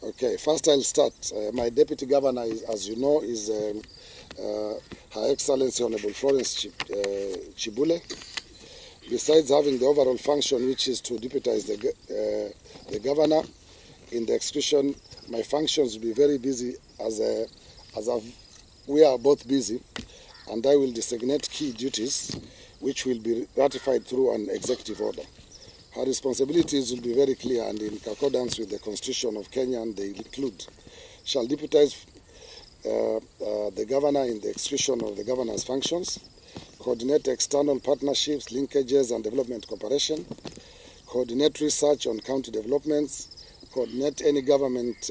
Okay, first I'll start. My deputy governor, as you know, is Her Excellency Honorable Florence Chibule. Besides having the overall function, which is to deputize the governor in the execution, my functions will be very busy we are both busy, and I will designate key duties which will be ratified through an executive order. Her responsibilities will be very clear and in accordance with the Constitution of Kenya, and they include: shall deputize the governor in the execution of the governor's functions, coordinate external partnerships, linkages and development cooperation, coordinate research on county developments, coordinate any government,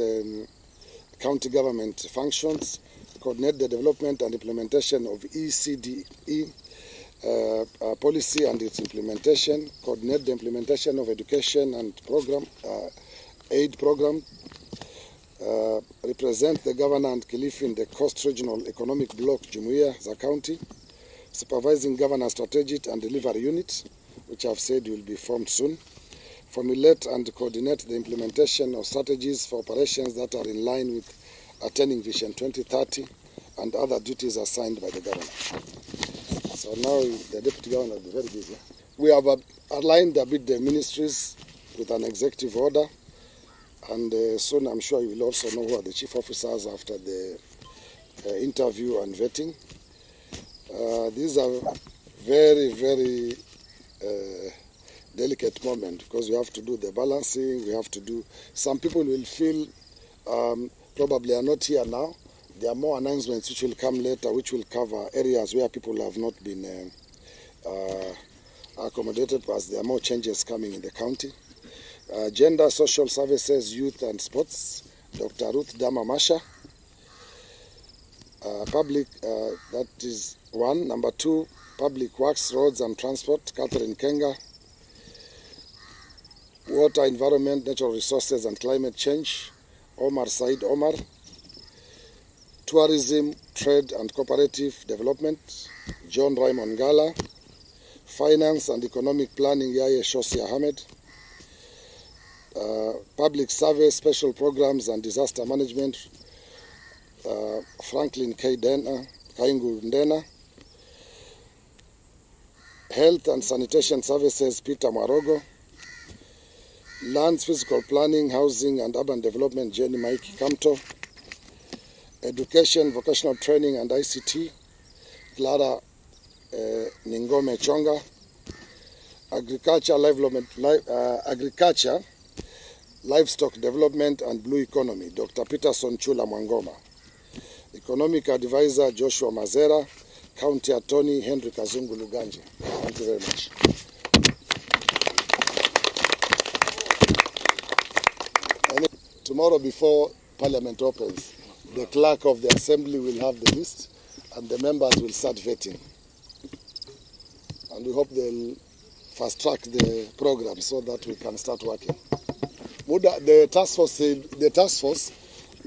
county government functions, coordinate the development and implementation of ECDE policy and its implementation, coordinate the implementation of education and program, aid program, represent the governor and Kilifi in the Coast Regional Economic Bloc Jumuiya za County, supervising governor strategy and delivery unit, which I've said will be formed soon, formulate and coordinate the implementation of strategies for operations that are in line with attaining Vision 2030 and other duties assigned by the governor. So now the deputy governor will be very busy. We have aligned a bit the ministries with an executive order, and soon I'm sure you will also know who are the chief officers after the interview and vetting. These are very, very delicate moment because we have to do the balancing, we have to do... Some people will feel probably are not here now. There are more announcements which will come later, which will cover areas where people have not been accommodated, because there are more changes coming in the county. Gender, social services, youth and sports, Dr. Ruth Dama Masha. Public, that is one. Number two, public works, roads and transport, Catherine Kenga. Water, environment, natural resources and climate change, Omar Said Omar. Tourism, trade and cooperative development, John Raymond Gala. Finance and economic planning, Yaya Shosi Ahmed. Public service, special programs and disaster management, Franklin Kaingu Ndena. Health and sanitation services, Peter Marogo. Lands, physical planning, housing and urban development, Jenny Mike Kamto. Education, vocational training and ICT, Clara Ningome Chonga. Agriculture, livestock development and blue economy, Dr. Peterson Chula Mwangoma. Economic advisor, Joshua Mazera. County attorney, Henry Kazungu Luganje. Thank you very much. And tomorrow before Parliament opens, the clerk of the assembly will have the list and the members will start vetting. And we hope they'll fast track the program so that we can start working. The task force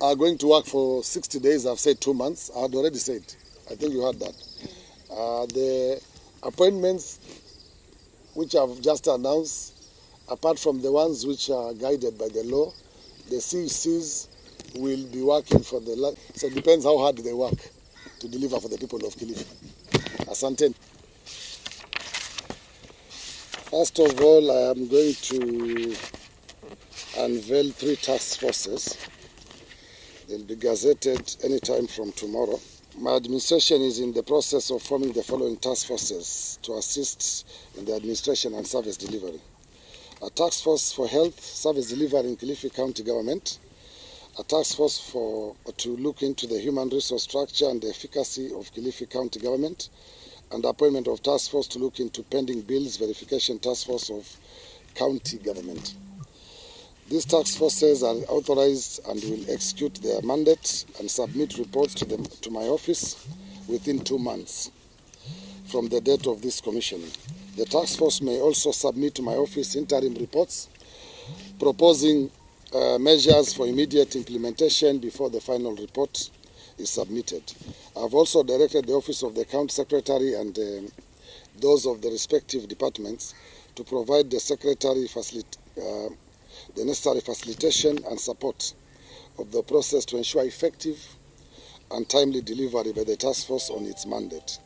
are going to work for 60 days. I've said 2 months. I had already said. I think you heard that. The appointments which I've just announced, apart from the ones which are guided by the law, the CECs will be working for the... So it depends how hard they work to deliver for the people of Kilifi. Asante. First of all, I am going to unveil 3 task forces. They'll be gazetted anytime from tomorrow. My administration is in the process of forming the following task forces to assist in the administration and service delivery. A task force for health service delivery in Kilifi County Government. A task force to look into the human resource structure and the efficacy of Kilifi County Government. And appointment of task force to look into pending bills verification task force of county government. These task forces are authorized and will execute their mandate and submit reports to my office within 2 months from the date of this commissioning. The task force may also submit to my office interim reports proposing measures for immediate implementation before the final report is submitted. I've also directed the office of the county secretary and those of the respective departments to provide the secretary the necessary facilitation and support of the process to ensure effective and timely delivery by the task force on its mandate.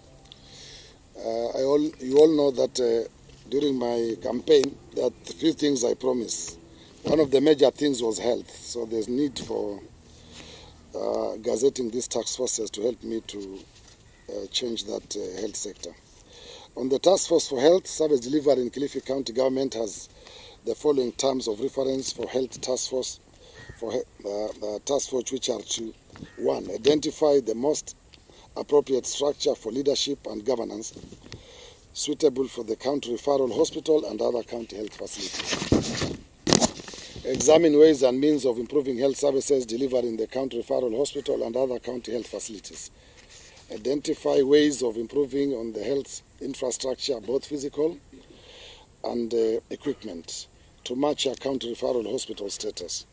You all know that during my campaign, there are a few things I promised. One of the major things was health, so there's need for gazetting these task forces to help me to change that health sector. On the task force for health, service delivery in Kilifi County Government has the following terms of reference for health task force, which are to: 1. Identify the most appropriate structure for leadership and governance suitable for the county referral hospital and other county health facilities. Examine ways and means of improving health services delivered in the county referral hospital and other county health facilities. Identify ways of improving on the health infrastructure, both physical and equipment, to match our county referral hospital status.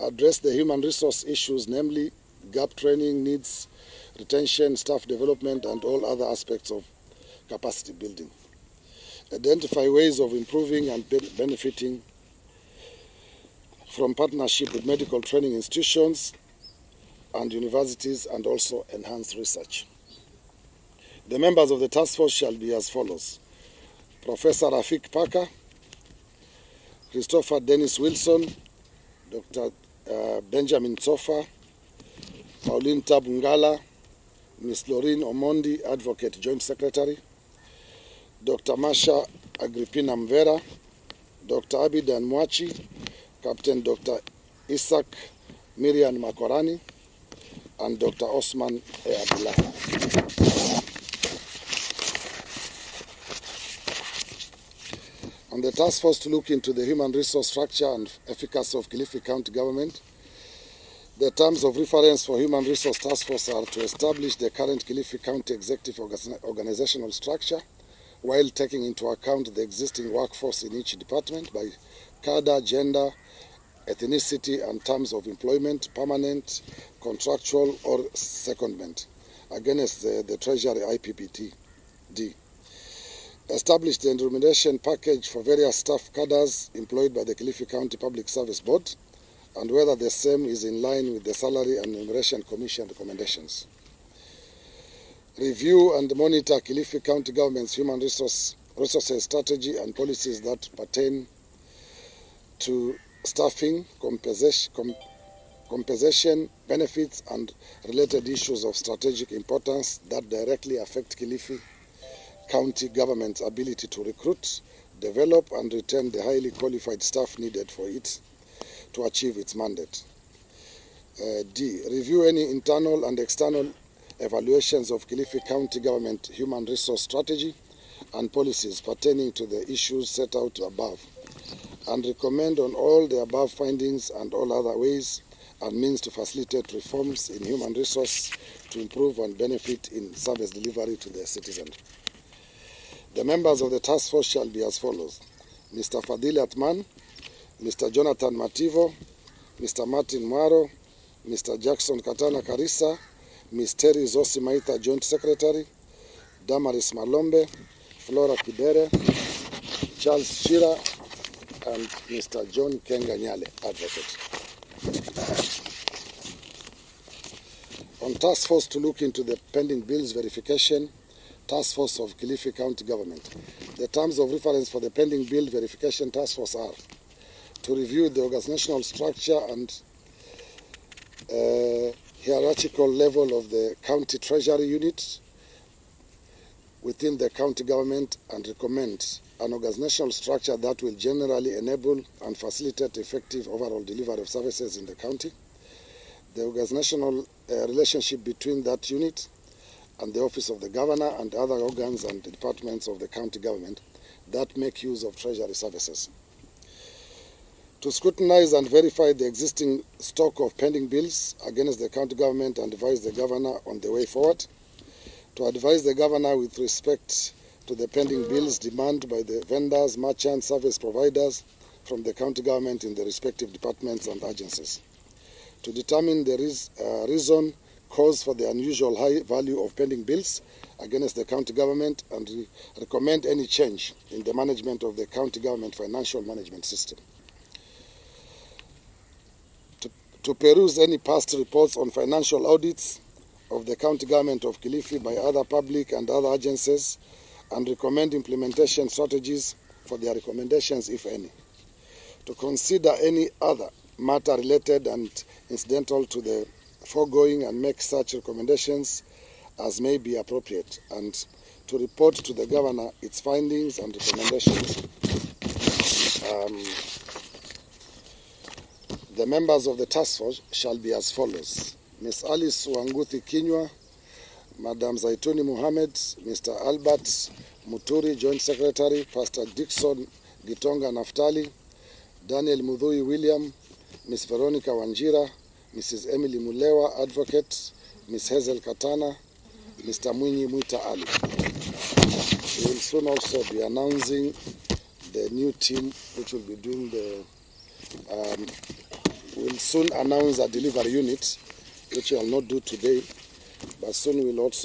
Address the human resource issues, namely gap training needs, retention, staff development, and all other aspects of capacity building. Identify ways of improving and benefiting from partnership with medical training institutions and universities, and also enhance research. The members of the task force shall be as follows: Professor Rafik Parker, Christopher Dennis Wilson, Dr. Benjamin Tsofa, Pauline Tabungala, Ms. Lorraine Omondi, Advocate Joint Secretary, Dr. Masha Agrippina Mvera, Dr. Abidan Mwachi, Captain Dr. Isaac Miriam Makorani, and Dr. Osman Abdullah. On the task force to look into the human resource structure and efficacy of Kilifi County Government, the terms of reference for Human Resource Task Force are to establish the current Kilifi County Executive organizational structure while taking into account the existing workforce in each department by cadre, gender, ethnicity, and terms of employment, permanent, contractual, or secondment, against the Treasury IPPT-D. Establish the remuneration package for various staff cadres employed by the Kilifi County Public Service Board, and whether the same is in line with the Salary and Remuneration Commission recommendations. Review and monitor Kilifi County Government's human resources strategy and policies that pertain to staffing, compensation, benefits, and related issues of strategic importance that directly affect Kilifi County Government's ability to recruit, develop, and retain the highly qualified staff needed for it to achieve its mandate. D. Review any internal and external evaluations of Kilifi County Government human resource strategy and policies pertaining to the issues set out above, and recommend on all the above findings and all other ways and means to facilitate reforms in human resource to improve and benefit in service delivery to the citizen. The members of the task force shall be as follows: Mr. Fadhili Atman, Mr. Jonathan Mativo, Mr. Martin Mwaro, Mr. Jackson Katana Karisa, Ms. Terry Zosi Maitha, Joint Secretary, Damaris Malombe, Flora Kidere, Charles Chira, and Mr. John Kenga Nyale, Advocate. On task force to look into the pending bills verification, Task Force of Kilifi County Government. The terms of reference for the pending bill verification task force are: to review the organizational structure and hierarchical level of the county treasury unit within the county government and recommend an organizational structure that will generally enable and facilitate effective overall delivery of services in the county. The organizational relationship between that unit and the Office of the Governor and other organs and departments of the county government that make use of treasury services. To scrutinize and verify the existing stock of pending bills against the county government and advise the Governor on the way forward. To advise the Governor with respect to the pending bills demand by the vendors, merchants, service providers from the county government in the respective departments and agencies. To determine the reason cause for the unusual high value of pending bills against the county government and recommend any change in the management of the county government financial management system. To to peruse any past reports on financial audits of the county government of Kilifi by other public and other agencies and recommend implementation strategies for their recommendations, if any. To consider any other matter related and incidental to the foregoing and make such recommendations as may be appropriate, and to report to the governor its findings and recommendations. The members of the task force shall be as follows: Ms. Alice Wanguthi Kinywa, Madam Zaituni Muhammad, Mr. Albert Muturi, Joint Secretary, Pastor Dixon Gitonga Naftali, Daniel Mudhui William, Ms. Veronica Wanjira, Mrs. Emily Mulewa, Advocate, Ms. Hazel Katana, Mr. Mwinyi Mwita Ali. We will soon also be announcing the new team which will be doing the... we will soon announce a delivery unit, which we will not do today, but soon we will also